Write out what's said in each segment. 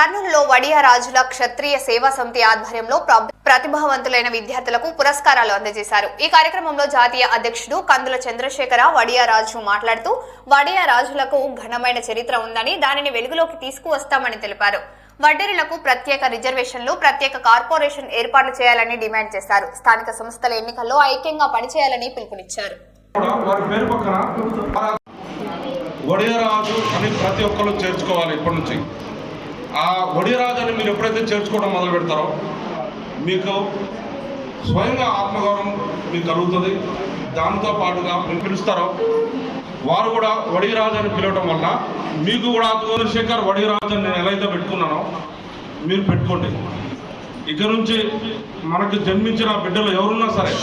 కర్నూలులో వడియా రాజుల క్షత్రియ సేవా సమితి ఆధ్వర్యంలో ప్రతిభావంతులైన విద్యార్థులకు పురస్కారాలు అందజేశారు। ఈ కార్యక్రమంలో జాతీయ అధ్యక్షుడు కందుల చంద్రశేఖర వడియా రాజు మాట్లాడుతూ వడియా రాజులకు ఘనమైన చరిత్ర ఉందని దానిని వెలుగులోకి తీసుకువస్తామని తెలిపారు। వడ్డేరులకు ప్రత్యేక రిజర్వేషన్లు, ప్రత్యేక కార్పొరేషన్ ఏర్పాటు చేయాలని డిమాండ్ చేశారు। స్థానిక సంస్థల ఎన్నికల్లో ఐక్యంగా పనిచేయాలని పిలుపునిచ్చారు। వడియా రాజు అని ప్రతి ఒక్కరు చేర్చుకోవాలి। ఇప్పటి నుంచి ఆ వడియా రాజు అని మీరు ఎప్పుడైతే చేర్చుకోవడం మొదలు పెడతారో మీకు స్వయంగా ఆత్మగౌరవం మీకు కలుగుతుంది। దాంతో పాటుగా మీరు పిలుస్తారో వారు కూడా వడియా రాజు అని పిలవడం వల్ల మీకు కూడా చంద్రశేఖర్ వడియా రాజు అని నేను ఎలా అయితే పెట్టుకున్నానో మీరు పెట్టుకోండి। ఇక నుంచి మనకు జన్మించిన బిడ్డలు ఎవరున్నా సరే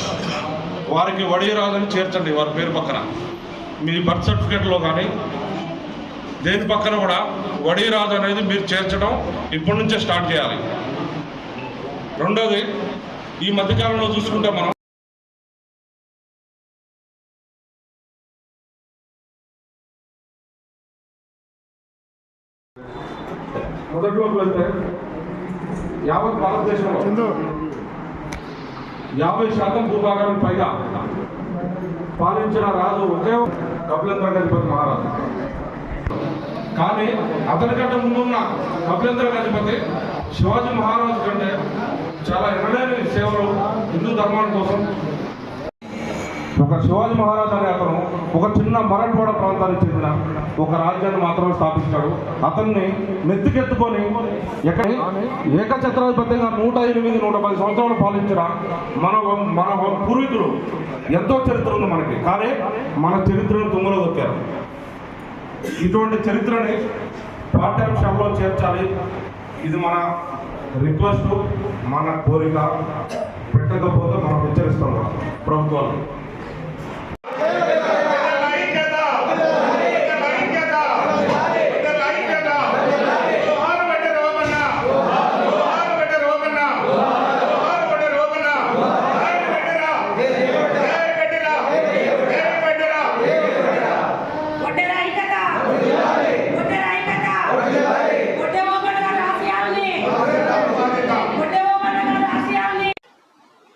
వారికి వడియా రాజు అని చేర్చండి। వారి పేరు పక్కన మీ బర్త్ సర్టిఫికేట్లో కానీ దేని పక్కన కూడా వడియా రాజు అనేది మీరు చేర్చడం ఇప్పటి నుంచే స్టార్ట్ చేయాలి। రెండోది, ఈ మధ్యకాలంలో చూసుకుంటే మనం మొదట్లోకి వెళ్తే యావత్ భారతదేశంలో 50% భూభాగానికి పైగా పాలించిన రాజు ఒకే కపిలేంద్ర గజపతి మహారాజు। కానీ అతనికంటే ముందున్న కపిలేంద్ర గజపతి శివాజీ మహారాజు కంటే చాలా ఎనలేని సేవలు హిందూ ధర్మాని కోసం ఒక శివాజీ మహారాజు అనే అతను ఒక చిన్న మరాఠవాడ ప్రాంతానికి చెందిన ఒక రాజ్యాన్ని మాత్రమే స్థాపించాడు। అతన్ని నెత్తికెత్తుకొని ఏకఛత్రాధిపత్యంగా 108-110 సంవత్సరాలు పాలించిన మన పూర్వీకులు ఎంతో చరిత్ర ఉంది మనకి, కానీ మన చరిత్రను తుంగలో దొక్కారు। ఇటువంటి చరిత్రని పాఠ్యాంశాల్లో చేర్చాలి। ఇది మన రిక్వెస్ట్, మన కోరిక। పెట్టకపోతే మనం హెచ్చరిస్తాం ప్రభుత్వాలు।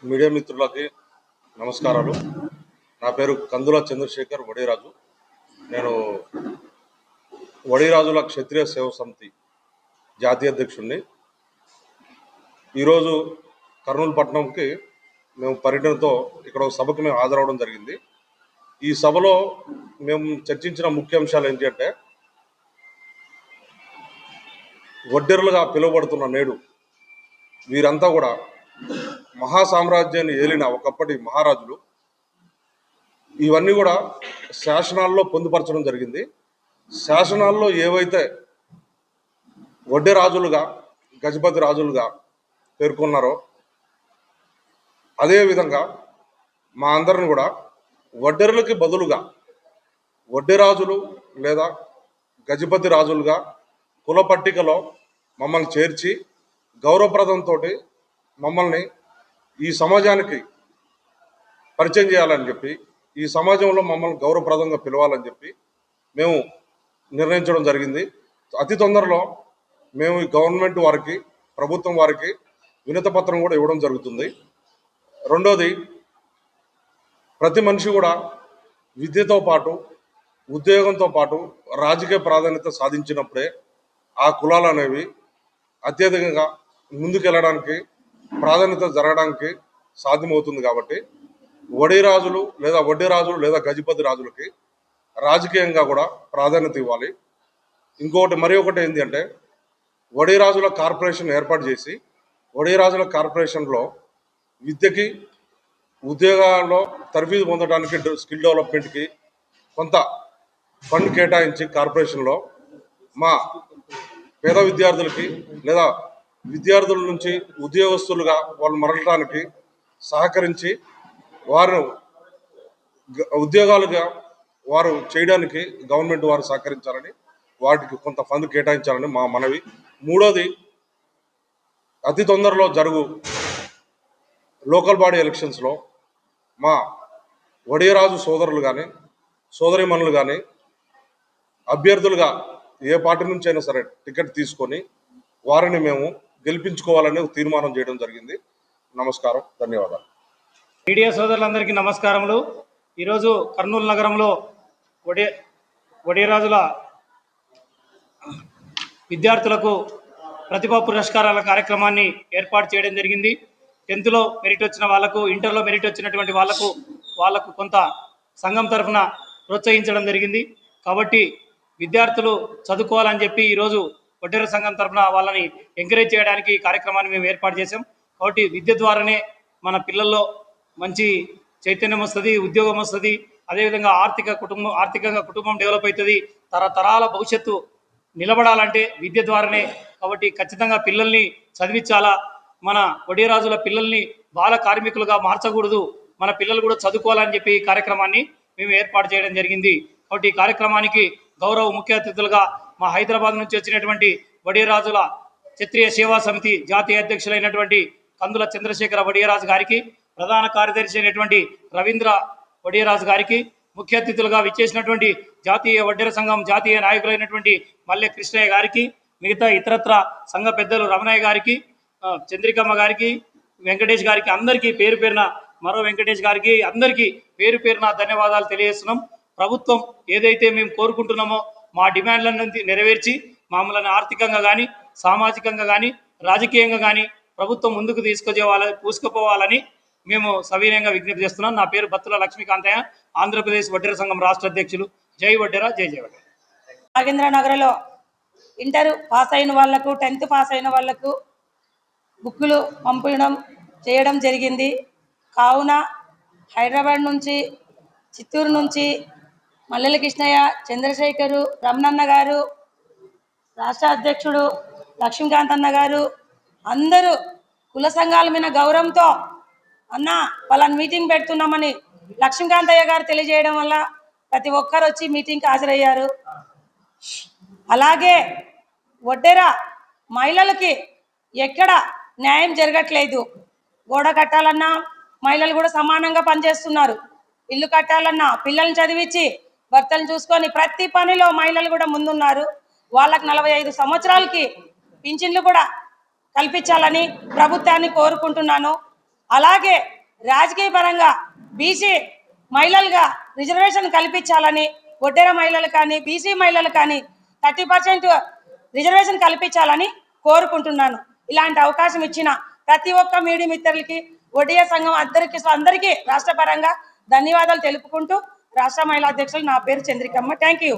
మీడియా మిత్రులకి నమస్కారాలు। నా పేరు కందుల చంద్రశేఖర్ వడియా రాజు। నేను వడియా రాజుల క్షత్రియ సేవా సమితి జాతీయ అధ్యక్షుడిని। ఈరోజు కర్నూలు పట్టణంకి మేము పర్యటనతో ఇక్కడ ఒక సభకు మేము హాజరవడం జరిగింది। ఈ సభలో మేము చర్చించిన ముఖ్య అంశాలు ఏంటి అంటే, వడ్డెరులుగా పిలువబడుతున్న నేడు వీరంతా కూడా మహాసామ్రాజ్యాన్ని ఏలిన ఒకప్పటి మహారాజులు। ఇవన్నీ కూడా శాసనాల్లో పొందుపరచడం జరిగింది। శాసనాల్లో ఏవైతే వడ్డె రాజులుగా, గజపతి రాజులుగా పేర్కొన్నారో అదేవిధంగా మా అందరిని కూడా వడ్డెరులకి బదులుగా వడ్డె రాజులు లేదా గజపతి రాజులుగా కుల పట్టికలో మమ్మల్ని చేర్చి గౌరవప్రదంతో మమ్మల్ని ఈ సమాజానికి పరిచయం చేయాలని చెప్పి, ఈ సమాజంలో మమ్మల్ని గౌరవప్రదంగా పిలవాలని చెప్పి మేము నిర్ణయించడం జరిగింది। అతి తొందరలో మేము ఈ గవర్నమెంట్ వారికి, ప్రభుత్వం వారికి వినతిపత్రం కూడా ఇవ్వడం జరుగుతుంది। రెండోది, ప్రతి మనిషి కూడా విద్యతో పాటు, ఉద్యోగంతో పాటు రాజకీయ ప్రాధాన్యత సాధించినప్పుడే ఆ కులాలు అనేవి అత్యధికంగా ముందుకెళ్ళడానికి, ప్రాధాన్యత జరగడానికి సాధ్యమవుతుంది। కాబట్టి వడియా రాజులు లేదా గజపతి రాజులకి రాజకీయంగా కూడా ప్రాధాన్యత ఇవ్వాలి। ఇంకొకటి మరి ఒకటి ఏంటి అంటే, వడియా రాజుల కార్పొరేషన్ ఏర్పాటు చేసి వడియా రాజుల కార్పొరేషన్లో విద్యకి, ఉద్యోగాల్లో తరఫీదు పొందడానికి, స్కిల్ డెవలప్మెంట్కి కొంత ఫండ్ కేటాయించి కార్పొరేషన్లో మా పేద విద్యార్థులకి లేదా విద్యార్థుల నుంచి ఉద్యోగస్తులుగా వాళ్ళు మరలడానికి సహకరించి వారు ఉద్యోగాలుగా వారు చేయడానికి గవర్నమెంట్ వారు సహకరించాలని, వాటికి కొంత ఫండ్ కేటాయించాలని మా మనవి। మూడోది, అతి తొందరలో జరుగు లోకల్ బాడీ ఎలక్షన్స్లో మా వడియా రాజు సోదరులు కానీ సోదరీమణులు కానీ అభ్యర్థులుగా ఏ పార్టీ నుంచి అయినా సరే టికెట్ తీసుకొని వారిని మేము గెలిపించుకోవాలని ఒక తీర్మానం చేయడం జరిగింది. నమస్కారం, ధన్యవాదాలు. మీడియా సోదరులందరికీ నమస్కారములు. ఈరోజు కర్నూలు నగరంలో వడియరాజుల విద్యార్థులకు ప్రతిభా పురస్కారాల కార్యక్రమాన్ని ఏర్పాటు చేయడం జరిగింది. 10th మెరిట్ వచ్చిన వాళ్ళకు, ఇంటర్లో మెరిట్ వచ్చినటువంటి వాళ్ళకు కొంత సంఘం తరఫున ప్రోత్సహించడం జరిగింది. కాబట్టి విద్యార్థులు చదువుకోవాలని చెప్పి ఈరోజు వడ్డెర సంఘం తరఫున వాళ్ళని ఎంకరేజ్ చేయడానికి ఈ కార్యక్రమాన్ని మేము ఏర్పాటు చేశాం. కాబట్టి విద్య ద్వారానే మన పిల్లల్లో మంచి చైతన్యం వస్తుంది, ఉద్యోగం వస్తుంది, అదేవిధంగా ఆర్థికంగా కుటుంబం డెవలప్ అవుతుంది. తరతరాల భవిష్యత్తు నిలబడాలంటే విద్య ద్వారానే. కాబట్టి ఖచ్చితంగా పిల్లల్ని చదివించాలా. మన వడియరాజుల పిల్లల్ని బాల కార్మికులుగా మార్చకూడదు, మన పిల్లలు కూడా చదువుకోవాలని చెప్పి ఈ కార్యక్రమాన్ని మేము ఏర్పాటు చేయడం జరిగింది. కాబట్టి ఈ కార్యక్రమానికి గౌరవ ముఖ్య అతిథులుగా మా హైదరాబాద్ నుంచి వచ్చినటువంటి వడియరాజుల క్షత్రియ సేవా సమితి జాతీయ అధ్యక్షులైనటువంటి కందుల చంద్రశేఖర వడియరాజు గారికి, ప్రధాన కార్యదర్శి అయినటువంటి రవీంద్ర వడియరాజు గారికి, ముఖ్య అతిథులుగా విచ్చేసినటువంటి జాతీయ వడ్డెర సంఘం జాతీయ నాయకులైనటువంటి మల్లె కృష్ణయ్య గారికి, మిగతా ఇతరత్ర సంఘ పెద్దలు రమణయ్య గారికి, చంద్రికమ్మ గారికి, వెంకటేష్ గారికి, అందరికీ పేరు పేరున, మరో వెంకటేష్ గారికి అందరికీ పేరు పేరున ధన్యవాదాలు తెలియజేస్తున్నాం. ప్రభుత్వం ఏదైతే మేము కోరుకుంటున్నామో మా డిమాండ్లను నెరవేర్చి మమ్మల్ని ఆర్థికంగా కానీ, సామాజికంగా కానీ, రాజకీయంగా కానీ ప్రభుత్వం ముందుకు పూసుకుపోవాలని మేము సవినయంగా విజ్ఞప్తి చేస్తున్నాం. నా పేరు బత్తుల లక్ష్మీకాంతయ్య, ఆంధ్రప్రదేశ్ వడ్డెర సంఘం రాష్ట్ర అధ్యక్షులు. జై వడ్డెర, జై జై వడ్డెర. నాగేంద్రనగర్లో ఇంటర్ పాస్ అయిన వాళ్లకు, 10th పాస్ అయిన వాళ్లకు బుక్కులు పంపడం చేయడం జరిగింది. కావున హైదరాబాద్ నుంచి, చిత్తూరు నుంచి మల్లెల కృష్ణయ్య, చంద్రశేఖరు, రమణన్న గారు, రాష్ట్ర అధ్యక్షుడు లక్ష్మీకాంత్ అన్న గారు, అందరూ కుల సంఘాల మీద గౌరవంతో అన్న వాళ్ళని మీటింగ్ పెడుతున్నామని లక్ష్మీకాంతయ్య గారు తెలియజేయడం వల్ల ప్రతి ఒక్కరు వచ్చి మీటింగ్కి హాజరయ్యారు. అలాగే వడ్డెర మహిళలకి ఎక్కడ న్యాయం జరగట్లేదు. గోడ కట్టాలన్నా మహిళలు కూడా సమానంగా పనిచేస్తున్నారు. ఇల్లు కట్టాలన్నా, పిల్లల్ని చదివించి భర్తలు చూసుకొని ప్రతి పనిలో మహిళలు కూడా ముందున్నారు. వాళ్ళకి 45 సంవత్సరాలకి పింఛన్లు కూడా కల్పించాలని ప్రభుత్వాన్ని కోరుకుంటున్నాను. అలాగే రాజకీయ పరంగా బీసీ మహిళలుగా రిజర్వేషన్ కల్పించాలని, వడ్డెర మహిళలు కానీ, బీసీ మహిళలు కానీ 30% రిజర్వేషన్ కల్పించాలని కోరుకుంటున్నాను. ఇలాంటి అవకాశం ఇచ్చిన ప్రతి ఒక్క మీడియా మిత్రులకి, వడ్డెర సంఘం అందరికీ రాష్ట్ర పరంగా ధన్యవాదాలు తెలుపుకుంటూ, రాష్ట్ర మహిళా అధ్యక్షులు నా పేరు చంద్రికమ్మ. Thank you.